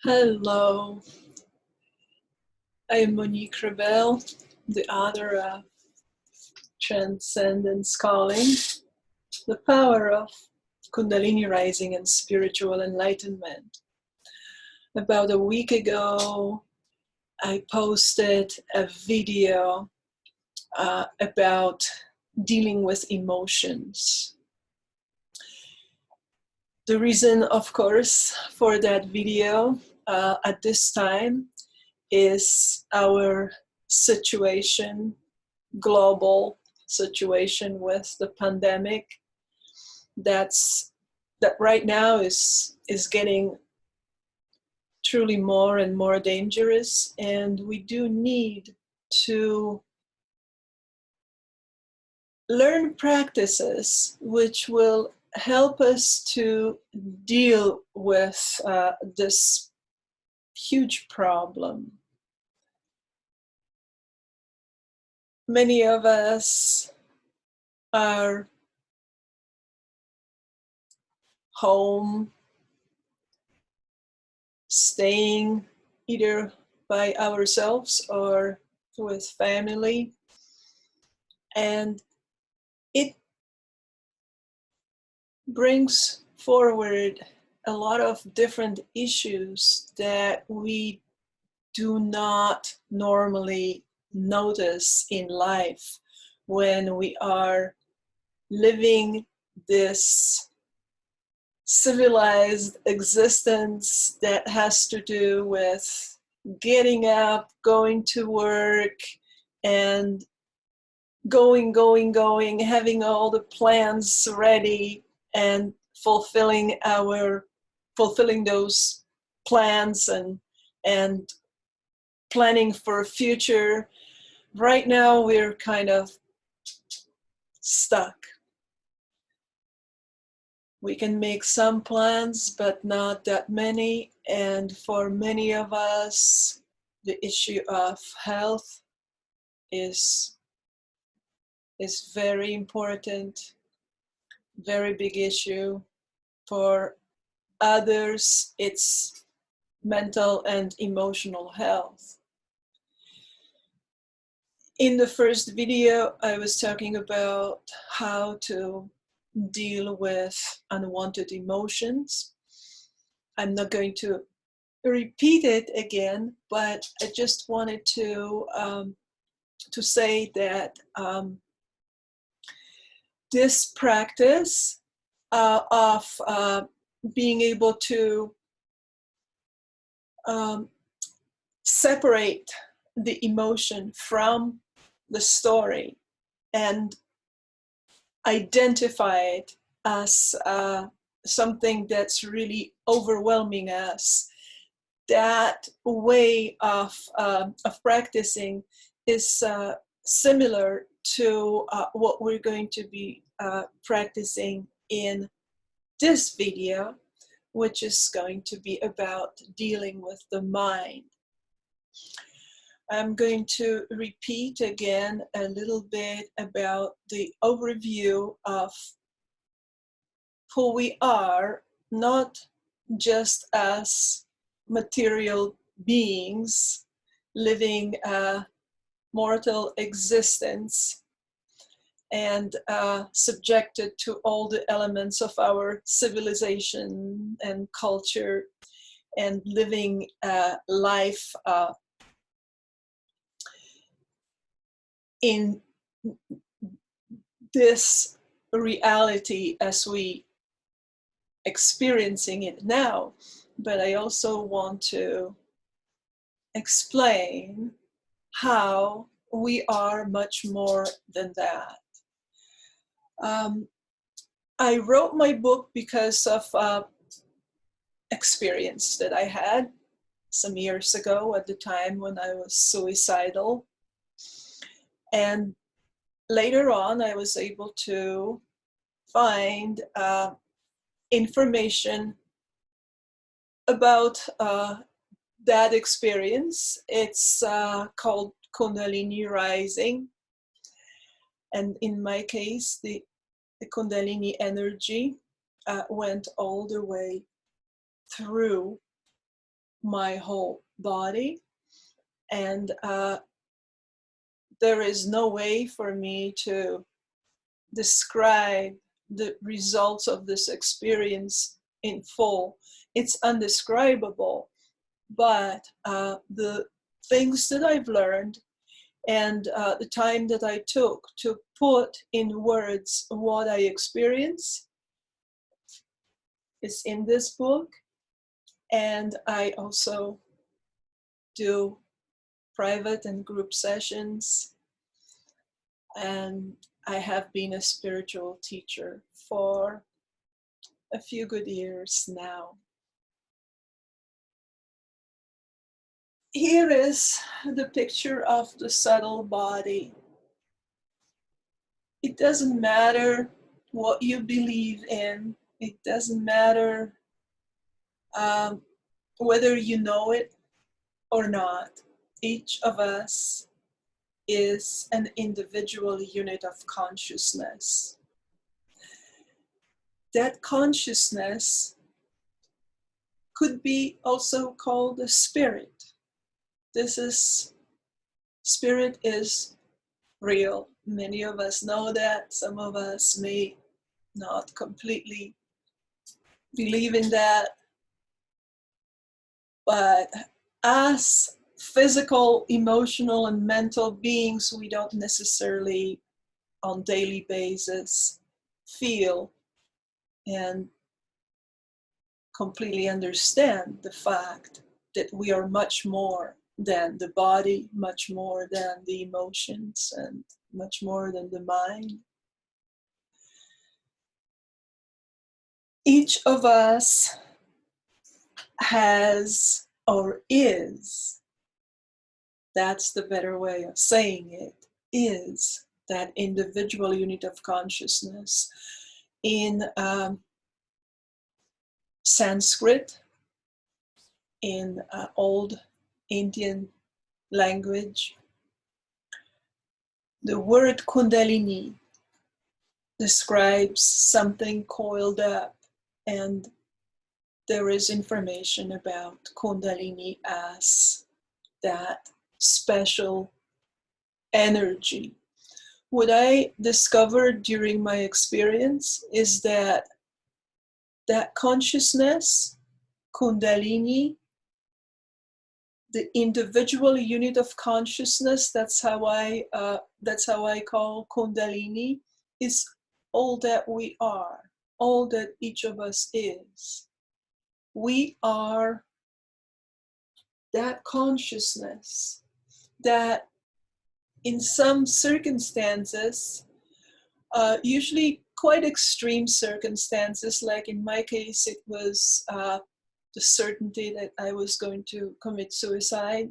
Hello, I am Monique Rebelle, the author of Transcendence Calling, the Power of Kundalini Rising and Spiritual Enlightenment. About a week ago, I posted a video about dealing with emotions. The reason, of course, for that video at this time is our situation, global situation with the pandemic that right now is getting truly more and more dangerous, and we do need to learn practices which will help us to deal with this huge problem. Many of us are home, staying either by ourselves or with family, and it brings forward a lot of different issues that we do not normally notice in life when we are living this civilized existence that has to do with getting up, going to work, and going, having all the plans ready and fulfilling those plans and planning for a future. Right now we're kind of stuck. We can make some plans, but not that many. And for many of us, the issue of health is very important, very big issue. For others, it's mental and emotional health. In the first video, I was talking about how to deal with unwanted emotions. I'm not going to repeat it again, but I just wanted to say that this practice of being able to separate the emotion from the story and identify it as something that's really overwhelming us. That way of practicing is similar to what we're going to be practicing in this video, which is going to be about dealing with the mind. I'm going to repeat again a little bit about the overview of who we are, not just as material beings living a mortal existence and subjected to all the elements of our civilization and culture and living life in this reality as we experiencing it now. But I also want to explain how we are much more than that. I wrote my book because of experience that I had some years ago at the time when I was suicidal. And later on, I was able to find information about that experience. It's called Kundalini Rising. And in my case, the Kundalini energy went all the way through my whole body. And there is no way for me to describe the results of this experience in full. It's undescribable, but the things that I've learned and the time that I took to put in words what I experience is in this book. And I also do private and group sessions. And I have been a spiritual teacher for a few good years now. Here is the picture of the subtle body. It doesn't matter what you believe in. It doesn't matter whether you know it or not. Each of us is an individual unit of consciousness. That consciousness could be also called a spirit. Spirit is real. Many of us know that. Some of us may not completely believe in that. But as physical, emotional, and mental beings, we don't necessarily on daily basis feel and completely understand the fact that we are much more than the body, much more than the emotions, and much more than the mind. Each of us has or is, that's the better way of saying it, is that individual unit of consciousness. In Sanskrit, in old Indian language, the word Kundalini describes something coiled up, and there is information about Kundalini as that special energy. What I discovered during my experience is that consciousness, Kundalini, the individual unit of consciousness, that's how I call Kundalini, is all that we are, all that each of us is. We are that consciousness that in some circumstances, usually quite extreme circumstances, like in my case, it was the certainty that I was going to commit suicide.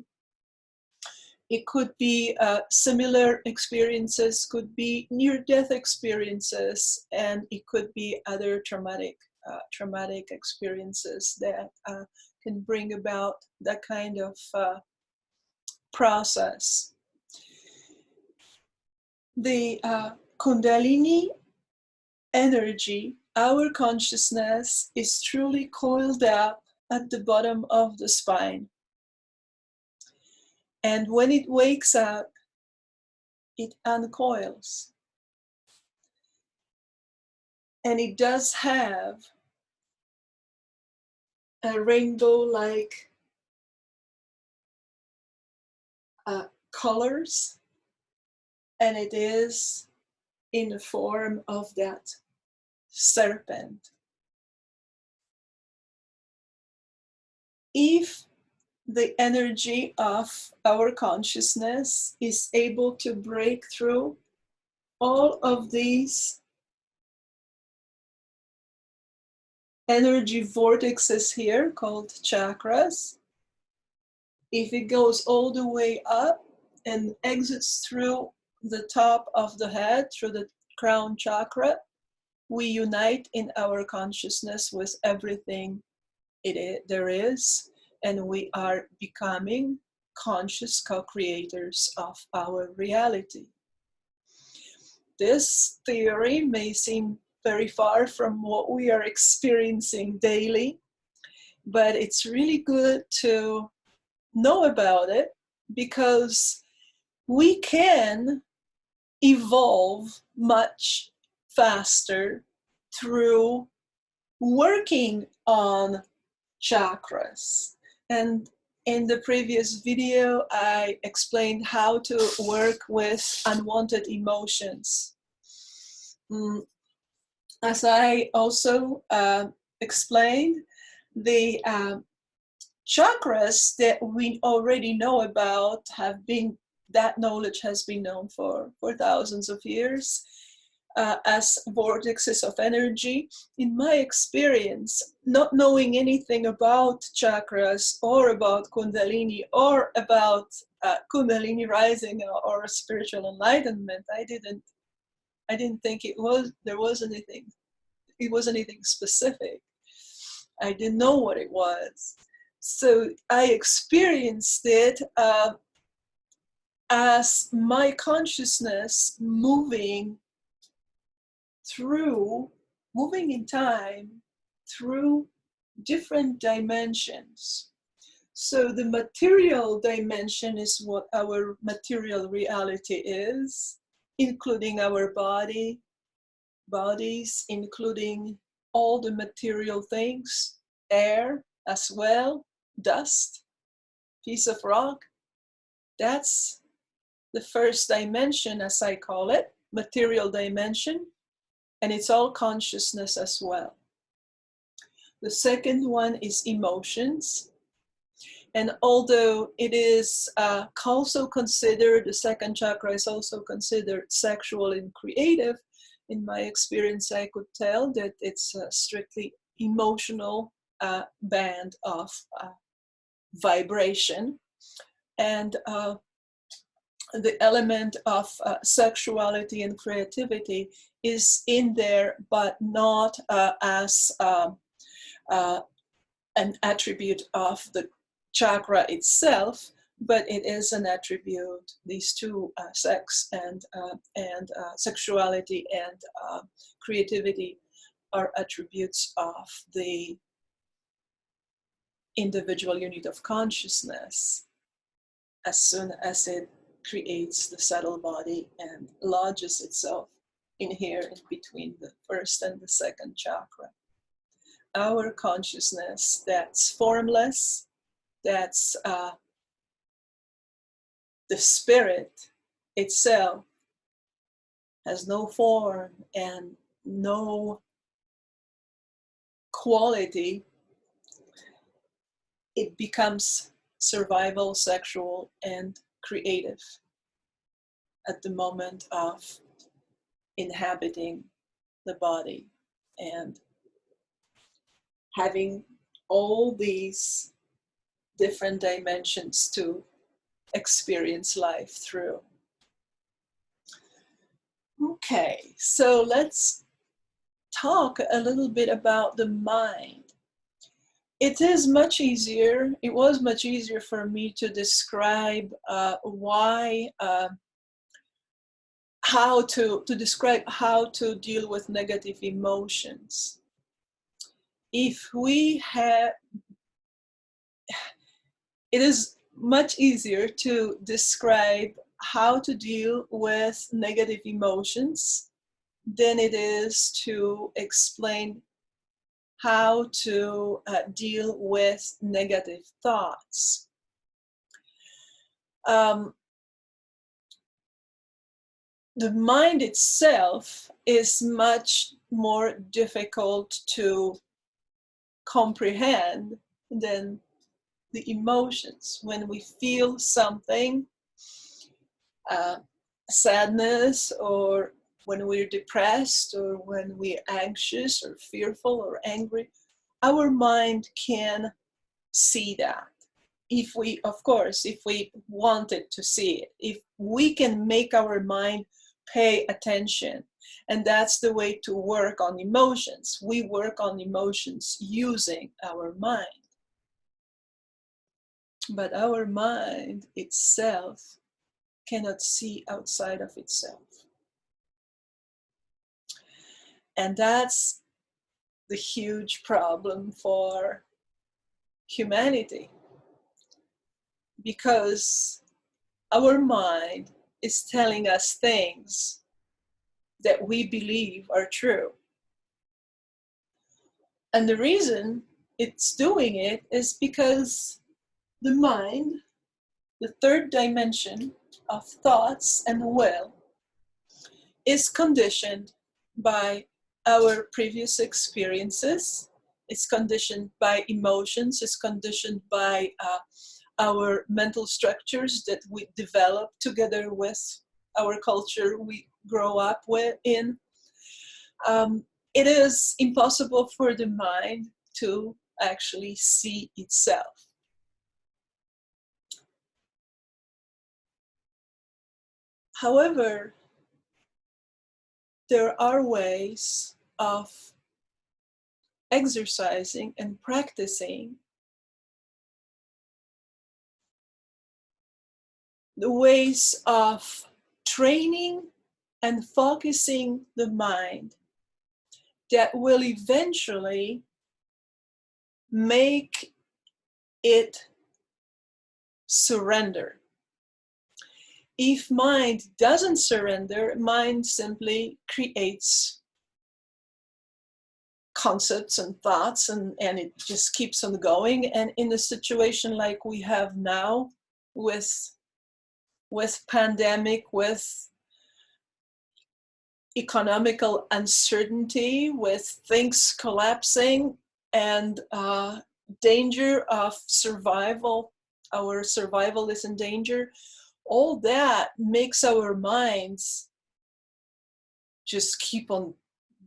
It could be similar experiences, could be near-death experiences, and it could be other traumatic experiences that can bring about that kind of process. The Kundalini energy, our consciousness, is truly coiled up at the bottom of the spine. And when it wakes up, it uncoils. And it does have a rainbow-like colors, and it is in the form of that serpent. If the energy of our consciousness is able to break through all of these energy vortexes here called chakras, if it goes all the way up and exits through the top of the head, through the crown chakra, we unite in our consciousness with everything there is, and we are becoming conscious co-creators of our reality. This theory may seem very far from what we are experiencing daily, but it's really good to know about it because we can evolve much faster through working on chakras. And in the previous video, I explained how to work with unwanted emotions. As I also explained, the chakras that we already know about that knowledge has been known for thousands of years as vortexes of energy. In my experience, not knowing anything about chakras or about Kundalini or about Kundalini rising or spiritual enlightenment, I didn't think it was anything specific. I didn't know what it was. So I experienced it as my consciousness moving in time through different dimensions. So the material dimension is what our material reality is, including our bodies, including all the material things, air as well, dust, piece of rock. That's the first dimension, as I call it, material dimension, and it's all consciousness as well. The second one is emotions. And although it is also considered, the second chakra is also considered sexual and creative, in my experience, I could tell that it's a strictly emotional band of vibration. And the element of sexuality and creativity is in there, but not as an attribute of the chakra itself, but it is an attribute. These two, sex and sexuality and creativity, are attributes of the individual unit of consciousness as soon as it creates the subtle body and lodges itself in here in between the first and the second chakra. Our consciousness that's formless, that's the spirit itself, has no form and no quality. It becomes survival, sexual, and creative at the moment of inhabiting the body and having all these different dimensions to experience life through. Okay, so let's talk a little bit about the mind. It was much easier for me to describe how to deal with negative emotions. It is much easier to describe how to deal with negative emotions than it is to explain how to deal with negative thoughts. The mind itself is much more difficult to comprehend than the emotions. When we feel something, sadness, or when we're depressed, or when we're anxious or fearful or angry, our mind can see that. If we wanted to see it, if we can make our mind pay attention. And that's the way to work on emotions. We work on emotions using our mind. But our mind itself cannot see outside of itself. And that's the huge problem for humanity, because our mind is telling us things that we believe are true. And the reason it's doing it is because the mind, the third dimension of thoughts and will, is conditioned by our previous experiences. It's conditioned by emotions. It's conditioned by our mental structures that we develop together with our culture we grow up in. It is impossible for the mind to actually see itself. However, there are ways of exercising and practicing the ways of training and focusing the mind that will eventually make it surrender. If mind doesn't surrender, mind simply creates concepts and thoughts, and it just keeps on going. And in a situation like we have now with pandemic, with economical uncertainty, with things collapsing, and danger of survival, our survival is in danger, all that makes our minds just keep on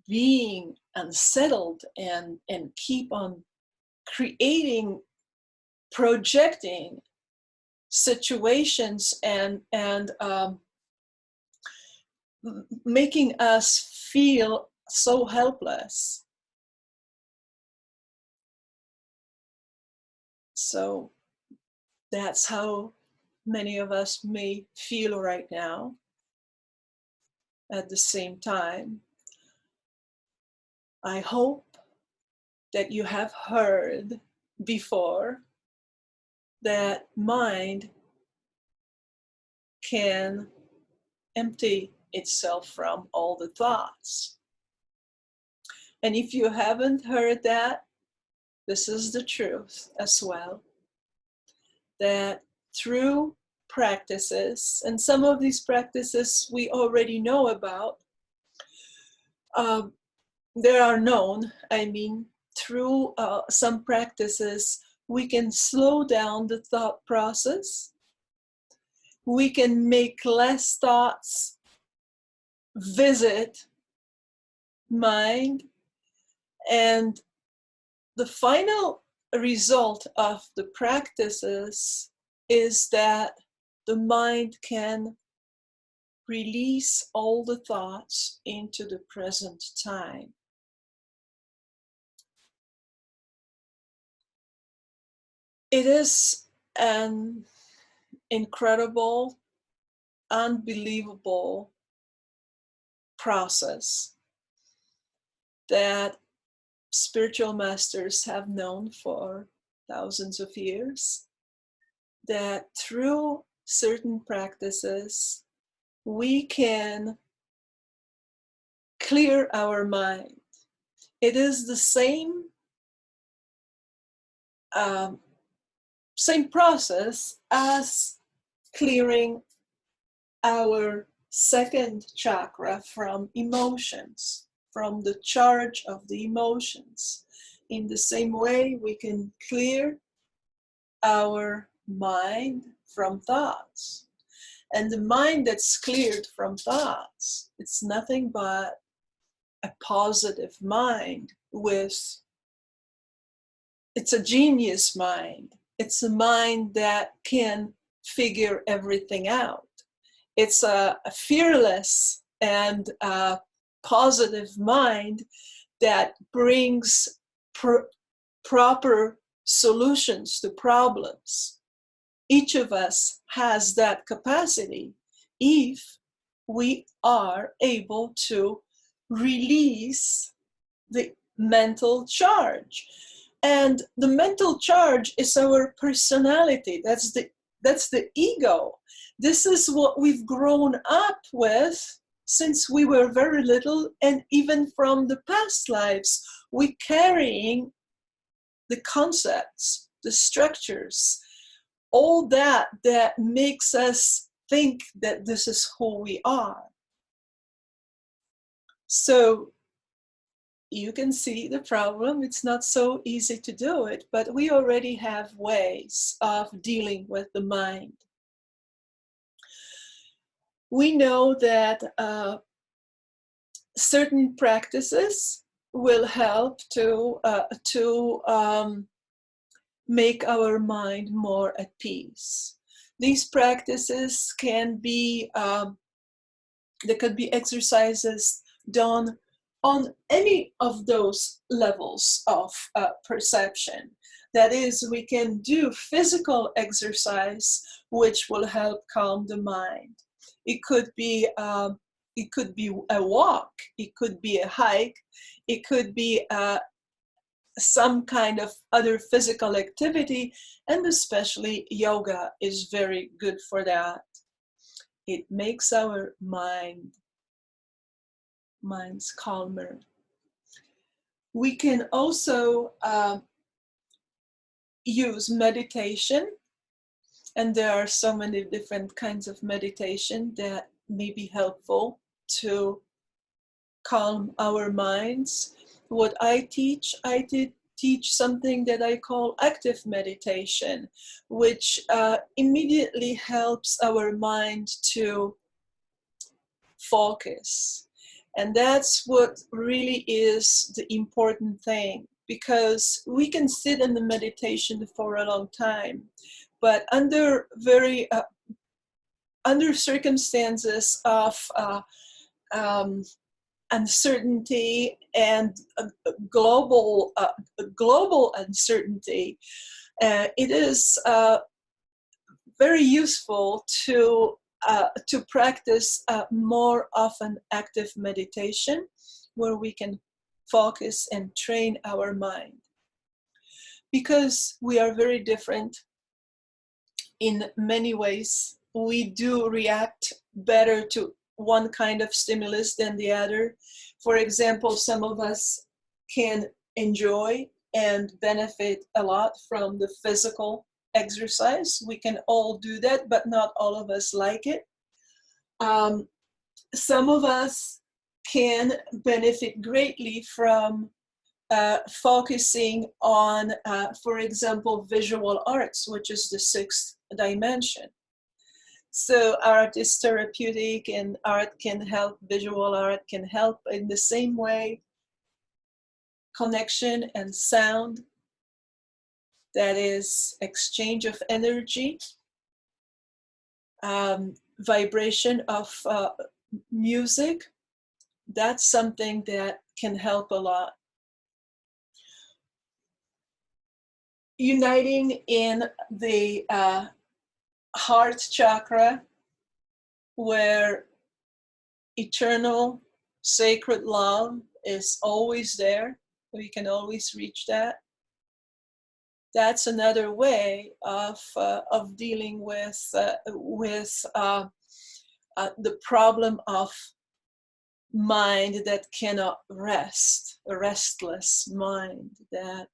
being unsettled and keep on creating, projecting situations and making us feel so helpless. So that's how many of us may feel right now. At the same time, I hope that you have heard before that mind can empty itself from all the thoughts. And if you haven't heard that, this is the truth as well, that through practices, and some of these practices we already know about, they are known, through some practices, we can slow down the thought process. We can make less thoughts visit mind. And the final result of the practices is that the mind can release all the thoughts into the present time. It is an incredible, unbelievable process that spiritual masters have known for thousands of years, that through certain practices we can clear our mind. It is the same process as clearing our second chakra from emotions, from the charge of the emotions. In the same way, we can clear our mind from thoughts. And the mind that's cleared from thoughts, it's nothing but a positive mind it's a genius mind. It's a mind that can figure everything out. It's a fearless and positive mind that brings proper solutions to problems. Each of us has that capacity if we are able to release the mental charge. And the mental charge is our personality. That's the ego. This is what we've grown up with since we were very little, and even from the past lives, we carrying the concepts, the structures, all that makes us think that this is who we are. So you can see the problem. It's not so easy to do it, but we already have ways of dealing with the mind. We know that certain practices will help to make our mind more at peace. These practices can be, there could be exercises done on any of those levels of perception. That is, we can do physical exercise, which will help calm the mind. It could be a walk, it could be a hike, it could be some kind of other physical activity, and especially yoga is very good for that. It makes our minds calmer. We can also use meditation, and there are so many different kinds of meditation that may be helpful to calm our minds. What I did teach something that I call active meditation, which immediately helps our mind to focus. And that's what really is the important thing, because we can sit in the meditation for a long time, but under circumstances of uncertainty and global uncertainty, it is very useful to practice more often active meditation, where we can focus and train our mind. Because we are very different in many ways, we do react better to one kind of stimulus than the other. For example, some of us can enjoy and benefit a lot from the physical exercise. We can all do that, but not all of us like it. Some of us can benefit greatly from focusing on, for example, visual arts, which is the sixth dimension. So art is therapeutic, and art can help, visual art can help in the same way. Connection and sound, that is exchange of energy, vibration of music, that's something that can help a lot. Uniting in the heart chakra, where eternal sacred love is always there, we can always reach that. That's another way of dealing with the problem of mind that cannot rest, a restless mind that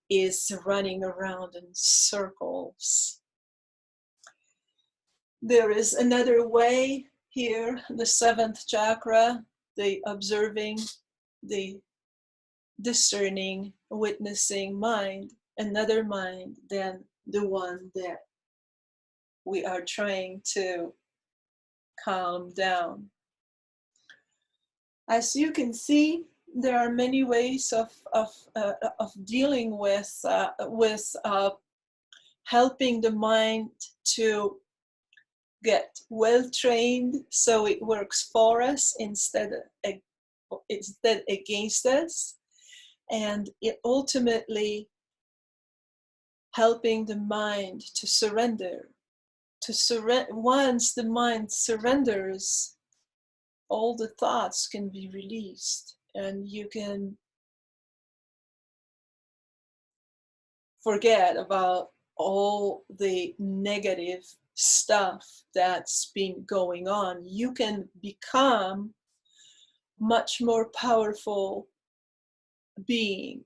is running around in circles. There is another way here, the seventh chakra, the observing, the discerning, witnessing mind, another mind than the one that we are trying to calm down. As you can see, there are many ways of dealing with helping the mind to get well trained, so it works for us instead against us, and it ultimately helping the mind to surrender. Once the mind surrenders, all the thoughts can be released, and you can forget about all the negative stuff that's been going on. You can become much more powerful being.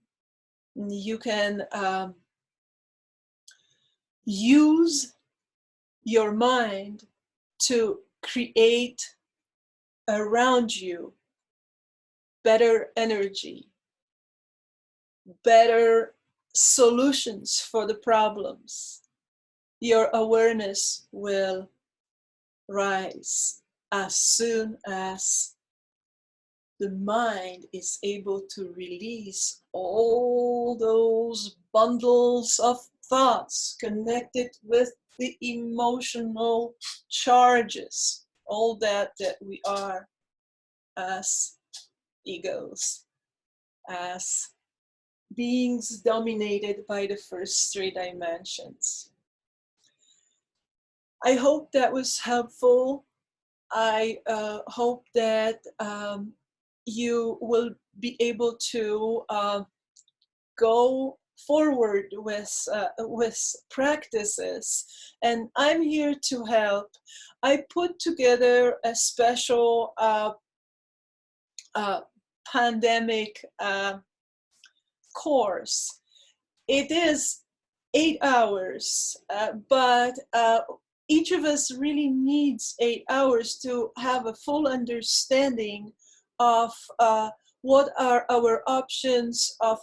You can use your mind to create around you better energy, better solutions for the problems. Your awareness will rise as soon as the mind is able to release all those bundles of thoughts connected with the emotional charges, all that we are as egos, as beings dominated by the first three dimensions. I hope that was helpful. I hope that you will be able to go forward with practices, and I'm here to help. I put together a special pandemic course. It is 8 hours, but each of us really needs 8 hours to have a full understanding of what are our options, of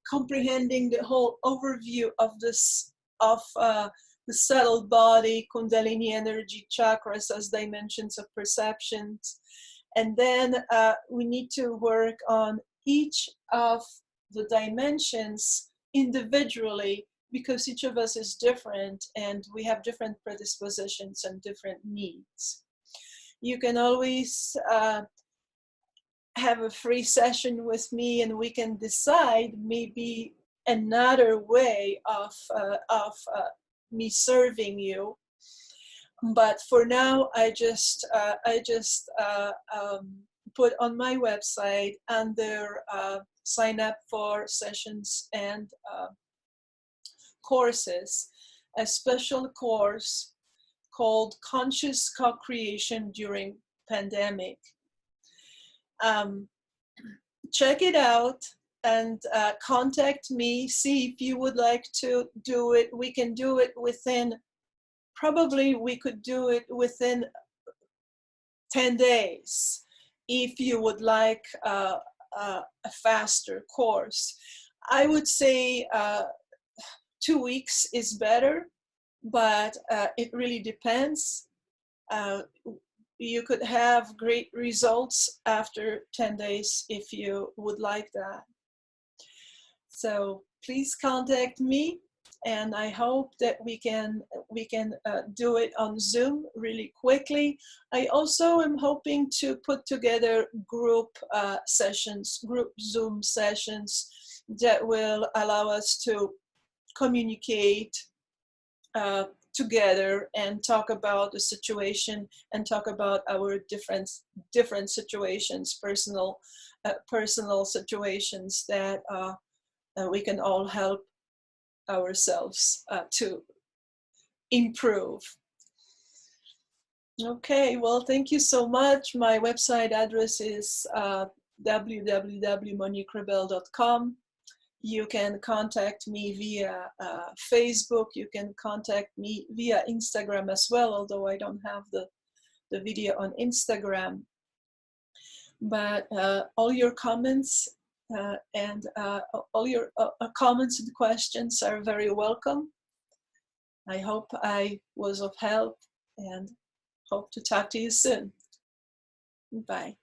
comprehending the whole overview of this, of the subtle body, Kundalini energy, chakras as dimensions of perceptions. And then we need to work on each of the dimensions individually, because each of us is different and we have different predispositions and different needs. You can always have a free session with me and we can decide maybe another way of me serving you. But for now, I just put on my website under sign up for sessions and courses, a special course called Conscious Co-Creation During Pandemic. Check it out and contact me, see if you would like to do it. We can do it within, probably we could do it within 10 days if you would like a faster course. I would say 2 weeks is better, but it really depends. You could have great results after 10 days if you would like that. So please contact me, and I hope that we can do it on Zoom really quickly. I also am hoping to put together group sessions, group Zoom sessions that will allow us to communicate together and talk about the situation and talk about our different situations, personal situations that we can all help ourselves to improve. Okay, well, thank you so much. My website address is www.moniquerebelle.com. You can contact me via Facebook. You can contact me via Instagram as well, although I don't have the video on Instagram. But all your comments and all your comments and questions are very welcome. I hope I was of help and hope to talk to you soon. Bye.